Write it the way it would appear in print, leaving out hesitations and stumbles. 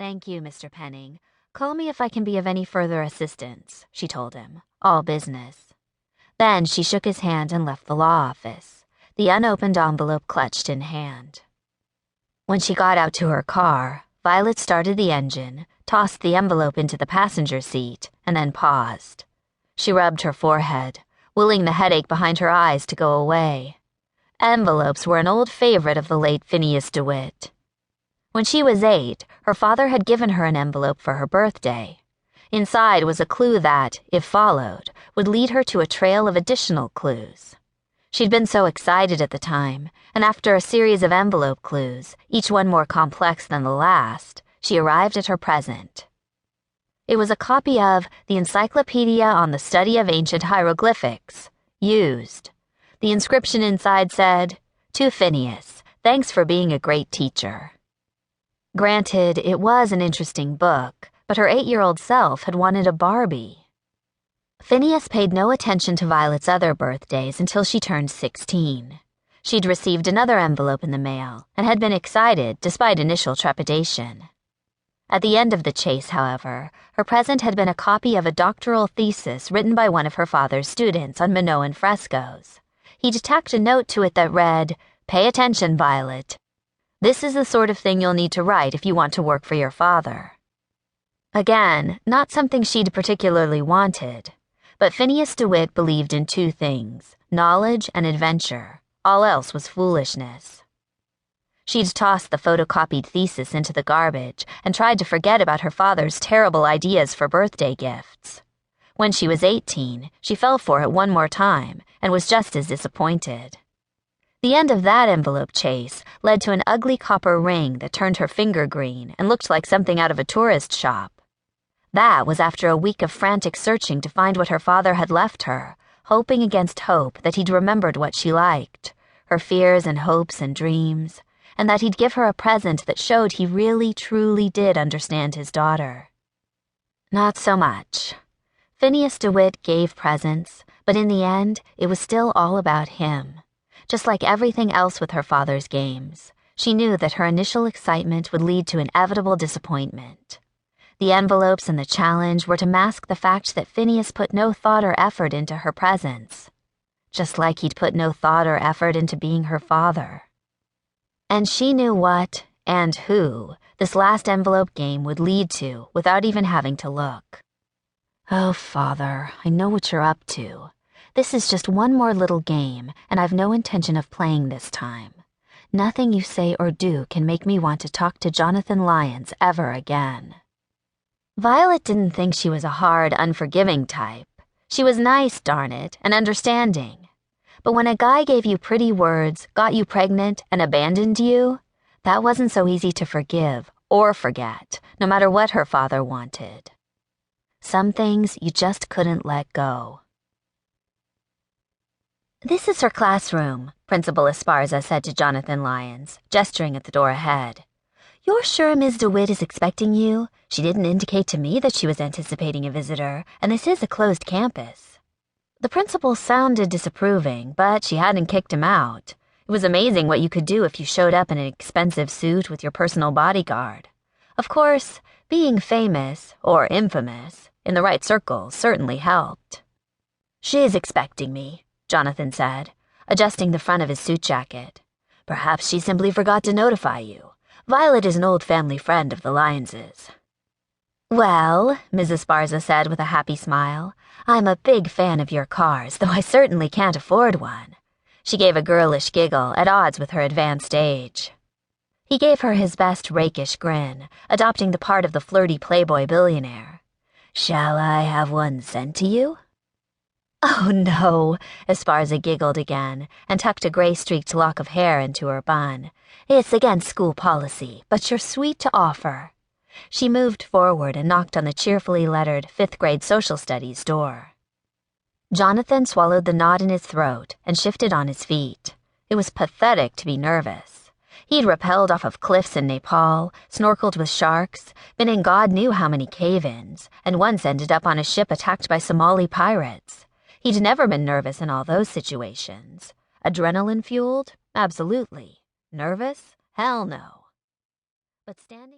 "Thank you, Mr. Penning. Call me if I can be of any further assistance," she told him. "All business." Then she shook his hand and left the law office, the unopened envelope clutched in hand. When she got out to her car, Violet started the engine, tossed the envelope into the passenger seat, and then paused. She rubbed her forehead, willing the headache behind her eyes to go away. Envelopes were an old favorite of the late Phineas DeWitt. When she was 8, her father had given her an envelope for her birthday. Inside was a clue that, if followed, would lead her to a trail of additional clues. She'd been so excited at the time, and after a series of envelope clues, each one more complex than the last, she arrived at her present. It was a copy of the Encyclopedia on the Study of Ancient Hieroglyphics, used. The inscription inside said, "To Phineas, thanks for being a great teacher." Granted, it was an interesting book, but her 8-year-old self had wanted a Barbie. Phineas paid no attention to Violet's other birthdays until she turned 16. She'd received another envelope in the mail and had been excited despite initial trepidation. At the end of the chase, however, her present had been a copy of a doctoral thesis written by one of her father's students on Minoan frescoes. He'd tacked a note to it that read, "Pay attention, Violet. This is the sort of thing you'll need to write if you want to work for your father." Again, not something she'd particularly wanted, but Phineas DeWitt believed in 2 things, knowledge and adventure. All else was foolishness. She'd tossed the photocopied thesis into the garbage and tried to forget about her father's terrible ideas for birthday gifts. When she was 18, she fell for it one more time and was just as disappointed. The end of that envelope chase led to an ugly copper ring that turned her finger green and looked like something out of a tourist shop. That was after a week of frantic searching to find what her father had left her, hoping against hope that he'd remembered what she liked, her fears and hopes and dreams, and that he'd give her a present that showed he really, truly did understand his daughter. Not so much. Phineas DeWitt gave presents, but in the end, it was still all about him. Just like everything else with her father's games, she knew that her initial excitement would lead to inevitable disappointment. The envelopes and the challenge were to mask the fact that Phineas put no thought or effort into her presence, just like he'd put no thought or effort into being her father. And she knew what, and who, this last envelope game would lead to without even having to look. "Oh, Father, I know what you're up to. This is just one more little game, and I've no intention of playing this time. Nothing you say or do can make me want to talk to Jonathan Lyons ever again." Violet didn't think she was a hard, unforgiving type. She was nice, darn it, and understanding. But when a guy gave you pretty words, got you pregnant, and abandoned you, that wasn't so easy to forgive or forget, no matter what her father wanted. Some things you just couldn't let go. "This is her classroom," Principal Esparza said to Jonathan Lyons, gesturing at the door ahead. "You're sure Ms. DeWitt is expecting you? She didn't indicate to me that she was anticipating a visitor, and this is a closed campus." The principal sounded disapproving, but she hadn't kicked him out. It was amazing what you could do if you showed up in an expensive suit with your personal bodyguard. Of course, being famous, or infamous, in the right circles certainly helped. "She's expecting me," Jonathan said, adjusting the front of his suit jacket. "Perhaps she simply forgot to notify you. Violet is an old family friend of the Lyonses." "Well," Mrs. Esparza said with a happy smile, "I'm a big fan of your cars, though I certainly can't afford one." She gave a girlish giggle at odds with her advanced age. He gave her his best rakish grin, adopting the part of the flirty Playboy billionaire. "Shall I have one sent to you?" "Oh, no," Esparza giggled again and tucked a gray-streaked lock of hair into her bun. "It's against school policy, but you're sweet to offer." She moved forward and knocked on the cheerfully lettered 5th grade social studies door. Jonathan swallowed the knot in his throat and shifted on his feet. It was pathetic to be nervous. He'd rappelled off of cliffs in Nepal, snorkeled with sharks, been in God knew how many cave-ins, and once ended up on a ship attacked by Somali pirates. He'd never been nervous in all those situations. Adrenaline-fueled? Absolutely. Nervous? Hell no. But standing